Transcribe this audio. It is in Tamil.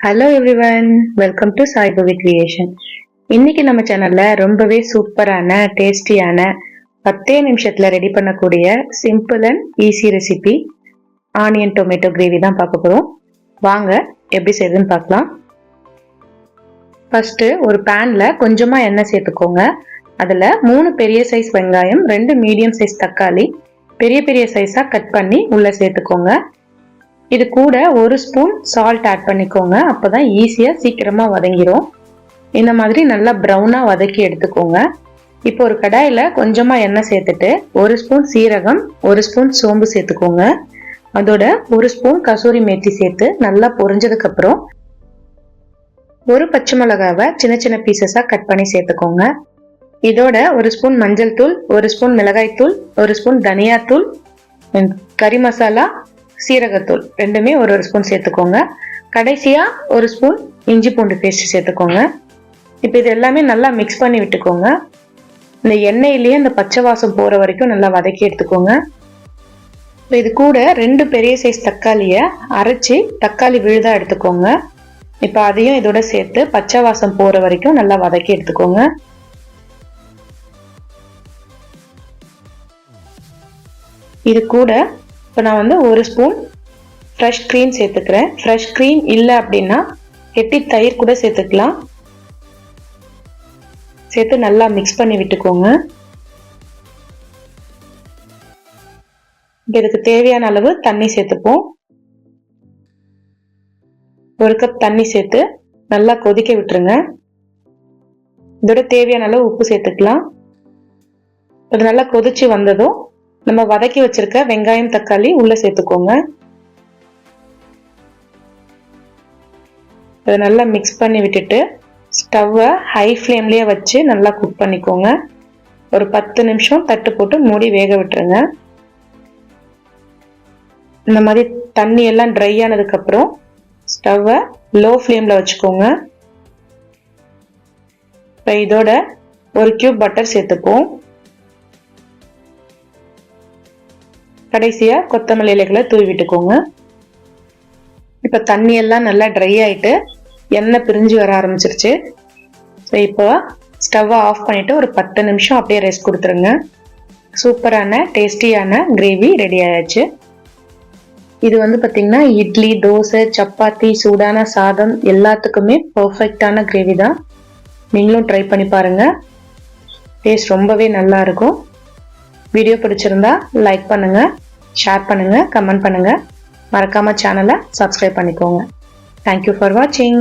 Hello everyone, welcome to Saibhavi creation. இன்னைக்கு நம்ம சேனல்ல ரொம்பவே சூப்பரான டேஸ்டியான 10 நிமிஷத்துல ரெடி பண்ணக்கூடிய simple and easy recipe onion tomato gravy தான் பார்க்க போறோம். வாங்க எப்படி செய்யுதுன்னு பார்க்கலாம். ஃபர்ஸ்ட் ஒரு பேன்ல கொஞ்சமா எண்ணெய் சேர்த்துக்கோங்க. அதுல 3 பெரிய சைஸ் வெங்காயம், 2 மீடியம் சைஸ் தக்காளி பெரிய பெரிய சைஸா கட் பண்ணி உள்ள சேர்த்துக்கோங்க. இது கூட 1 ஸ்பூன் சால்ட் ஆட் பண்ணிக்கோங்க. அப்பதான் ஈஸியா சீக்கிரமா வதங்கிடும். இந்த மாதிரி நல்லா ப்ரௌனா வதக்கி எடுத்துக்கோங்க. இப்போ ஒரு கடாயில கொஞ்சமா எண்ணெய் சேர்த்துட்டு 1 ஸ்பூன் சீரகம், 1 ஸ்பூன் சோம்பு சேர்த்துக்கோங்க. அதோட 1 ஸ்பூன் கசூரி மேத்தி சேர்த்து நல்லா பொரிஞ்சதுக்கு அப்புறம் 1 பச்சை மிளகாவை சின்ன சின்ன பீசஸா கட் பண்ணி சேர்த்துக்கோங்க. இதோட 1 ஸ்பூன் மஞ்சள் தூள், 1 ஸ்பூன் மிளகாய் தூள், 1 ஸ்பூன் தனியாத்தூள், கறி மசாலா, சீரகத்தூள் ரெண்டுமே 1 ஸ்பூன் சேர்த்துக்கோங்க. கடைசியா 1 ஸ்பூன் இஞ்சி பூண்டு பேஸ்ட் சேர்த்துக்கோங்க. இப்போ இது எல்லாமே நல்லா மிக்ஸ் பண்ணி விட்டுக்கோங்க. இந்த எண்ணெயிலேயே இந்த பச்சை வாசம் போற வரைக்கும் நல்லா வதக்கி எடுத்துக்கோங்க. இது கூட 2 பெரிய சைஸ் தக்காளியை அரைச்சி தக்காளி விழுதா எடுத்துக்கோங்க. இப்போ அதையும் இதோட சேர்த்து பச்சை வாசம் போற வரைக்கும் நல்லா வதக்கி எடுத்துக்கோங்க. இது கூட இப்போ நான் 1 ஸ்பூன் ஃப்ரெஷ் க்ரீம் சேர்த்துக்கிறேன். ஃப்ரெஷ் க்ரீம் இல்லை அப்படின்னா கெட்டி தயிர் கூட சேர்த்துக்கலாம். சேர்த்து நல்லா மிக்ஸ் பண்ணி விட்டுக்கோங்க. இதுக்கு தேவையான அளவு தண்ணி சேர்த்துப்போம். 1 கப் தண்ணி சேர்த்து நல்லா கொதிக்க விட்டுருங்க. இதோட தேவையான அளவு உப்பு சேர்த்துக்கலாம். இது நல்லா கொதிச்சு வந்ததும் நம்ம வதக்கி வச்சிருக்க வெங்காயம் தக்காளி உள்ள சேர்த்துக்கோங்க. இதை நல்லா மிக்ஸ் பண்ணி விட்டுட்டு ஸ்டவ்வை ஹை ஃப்ளேம்லயே வச்சு நல்லா குக் பண்ணிக்கோங்க. ஒரு 10 நிமிஷம் தட்டு போட்டு மூடி வேக விட்டுருங்க. இந்த மாதிரி தண்ணி எல்லாம் ட்ரை ஆனதுக்கு அப்புறம் ஸ்டவ்வை லோ ஃப்ளேம்ல வச்சுக்கோங்க. இப்போ இதோட 1 கியூப் பட்டர் சேர்த்துப்போம். கடைசியா கொத்தமல்லி இலைகளை தூவி விட்டுக்கோங்க. இப்ப தண்ணி எல்லாம் நல்லா ட்ரை ஆயிட்டு எண்ணெய் பிரிஞ்சு வர ஆரம்பிச்சிருச்சு. இப்போ ஸ்டவ்வை ஆஃப் பண்ணிட்டு ஒரு 10 நிமிஷம் அப்படியே ரெஸ்ட் கொடுத்துருங்க. சூப்பரான டேஸ்டியான கிரேவி ரெடி ஆயாச்சு. இது பாத்தீங்கன்னா இட்லி, தோசை, சப்பாத்தி, சூடான சாதம் எல்லாத்துக்குமே பர்ஃபெக்டான கிரேவி தான். நீங்களும் ட்ரை பண்ணி பாருங்க. டேஸ்ட் ரொம்பவே நல்லா இருக்கும். வீடியோ பிடிச்சிருந்தா லைக் பண்ணுங்க, ஷேர் பண்ணுங்க, கமெண்ட் பண்ணுங்க. மறக்காம சேனலை சப்ஸ்கிரைப் பண்ணிக்கோங்க. தேங்க்யூ ஃபார் வாட்சிங்.